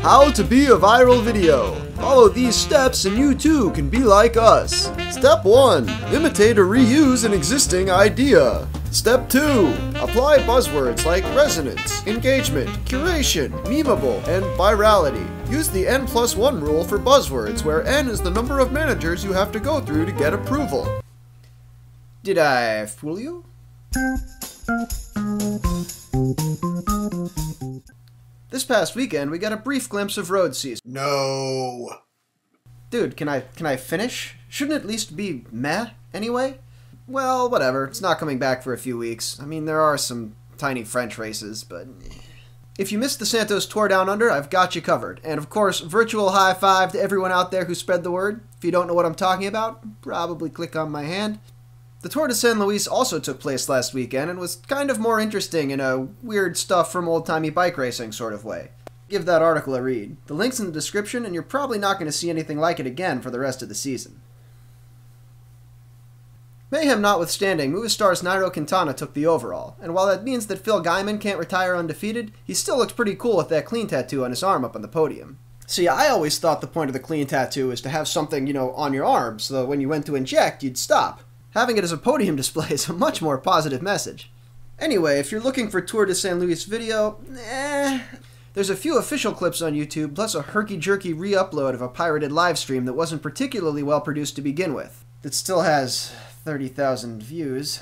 How to be a viral video. Follow these steps and you too can be like us. Step 1. Imitate or reuse an existing idea. Step 2. Apply buzzwords like resonance, engagement, curation, memeable, and virality. Use the N+1 rule for buzzwords, where N is the number of managers you have to go through to get approval. Did I fool you? This past weekend, we got a brief glimpse of road season. No. Dude, can I finish? Shouldn't it at least be meh, anyway? Well, whatever. It's not coming back for a few weeks. I mean, there are some tiny French races, but... If you missed the Santos Tour Down Under, I've got you covered. And of course, virtual high five to everyone out there who spread the word. If you don't know what I'm talking about, probably click on my hand. The Tour de San Luis also took place last weekend and was kind of more interesting in a weird stuff from old-timey bike racing sort of way. Give that article a read. The link's in the description, and you're probably not going to see anything like it again for the rest of the season. Mayhem notwithstanding, Movistar's Nairo Quintana took the overall, and while that means that Phil Gaiman can't retire undefeated, he still looks pretty cool with that clean tattoo on his arm up on the podium. See, I always thought the point of the clean tattoo is to have something, on your arm, so that when you went to inject, you'd stop. Having it as a podium display is a much more positive message. Anyway, if you're looking for Tour de San Luis video, there's a few official clips on YouTube, plus a herky-jerky re-upload of a pirated livestream that wasn't particularly well produced to begin with. That still has 30,000 views.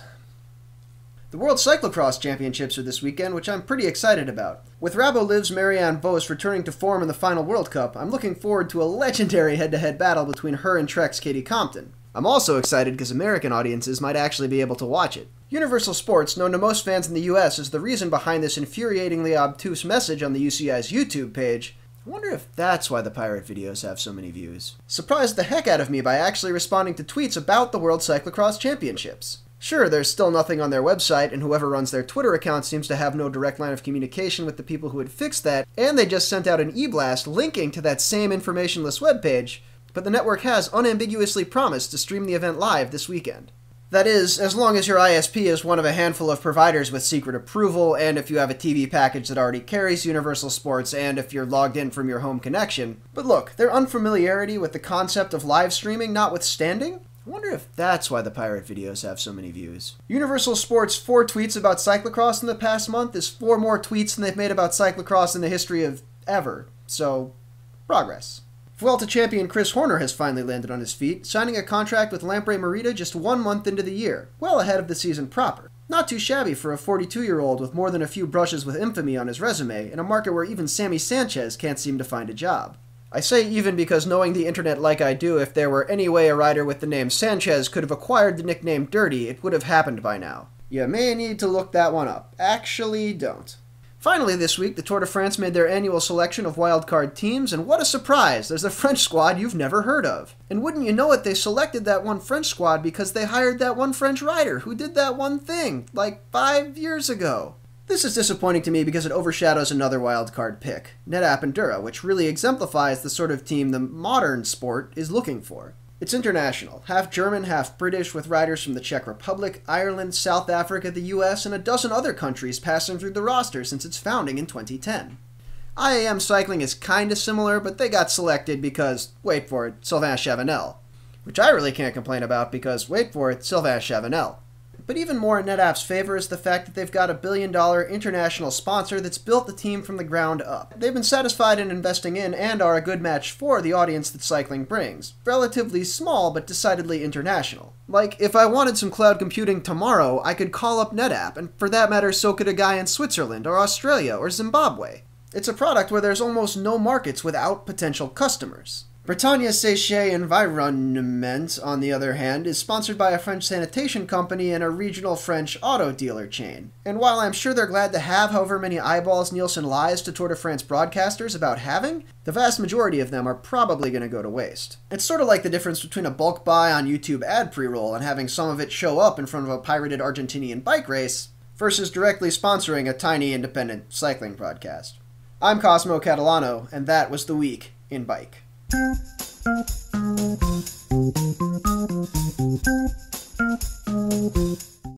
The World Cyclocross Championships are this weekend, which I'm pretty excited about. With Rabo Liv's Marianne Vos returning to form in the final World Cup, I'm looking forward to a legendary head-to-head battle between her and Trek's Katie Compton. I'm also excited because American audiences might actually be able to watch it. Universal Sports, known to most fans in the US, is the reason behind this infuriatingly obtuse message on the UCI's YouTube page. I wonder if that's why the pirate videos have so many views. Surprised the heck out of me by actually responding to tweets about the World Cyclocross Championships. Sure, there's still nothing on their website, and whoever runs their Twitter account seems to have no direct line of communication with the people who would fix that, and they just sent out an e-blast linking to that same informationless webpage, but the network has unambiguously promised to stream the event live this weekend. That is, as long as your ISP is one of a handful of providers with secret approval, and if you have a TV package that already carries Universal Sports, and if you're logged in from your home connection. But look, their unfamiliarity with the concept of live streaming notwithstanding, I wonder if that's why the pirate videos have so many views. Universal Sports' 4 tweets about cyclocross in the past month is 4 more tweets than they've made about cyclocross in the history of ever. So, progress. Vuelta champion Chris Horner has finally landed on his feet, signing a contract with Lampre Merida just 1 month into the year, well ahead of the season proper. Not too shabby for a 42-year-old with more than a few brushes with infamy on his resume, in a market where even Sammy Sanchez can't seem to find a job. I say even because knowing the internet like I do, if there were any way a rider with the name Sanchez could have acquired the nickname Dirty, it would have happened by now. You may need to look that one up. Actually, don't. Finally this week, the Tour de France made their annual selection of wildcard teams, and what a surprise! There's a French squad you've never heard of. And wouldn't you know it, they selected that one French squad because they hired that one French rider who did that one thing, like 5 years ago. This is disappointing to me because it overshadows another wildcard pick, NetApp-Endura, which really exemplifies the sort of team the modern sport is looking for. It's international, half German, half British, with riders from the Czech Republic, Ireland, South Africa, the US, and a dozen other countries passing through the roster since its founding in 2010. IAM Cycling is kinda similar, but they got selected because, wait for it, Sylvain Chavanel. Which I really can't complain about because, wait for it, Sylvain Chavanel. But even more in NetApp's favor is the fact that they've got a billion-dollar international sponsor that's built the team from the ground up. They've been satisfied in investing in and are a good match for the audience that cycling brings. Relatively small, but decidedly international. Like, if I wanted some cloud computing tomorrow, I could call up NetApp, and for that matter, so could a guy in Switzerland, or Australia, or Zimbabwe. It's a product where there's almost no markets without potential customers. Bretagne-Seche Environnement, on the other hand, is sponsored by a French sanitation company and a regional French auto dealer chain. And while I'm sure they're glad to have however many eyeballs Nielsen lies to Tour de France broadcasters about having, the vast majority of them are probably going to go to waste. It's sort of like the difference between a bulk buy on YouTube ad pre-roll and having some of it show up in front of a pirated Argentinian bike race, versus directly sponsoring a tiny independent cycling broadcast. I'm Cosmo Catalano, and that was the week in bike. Thank you.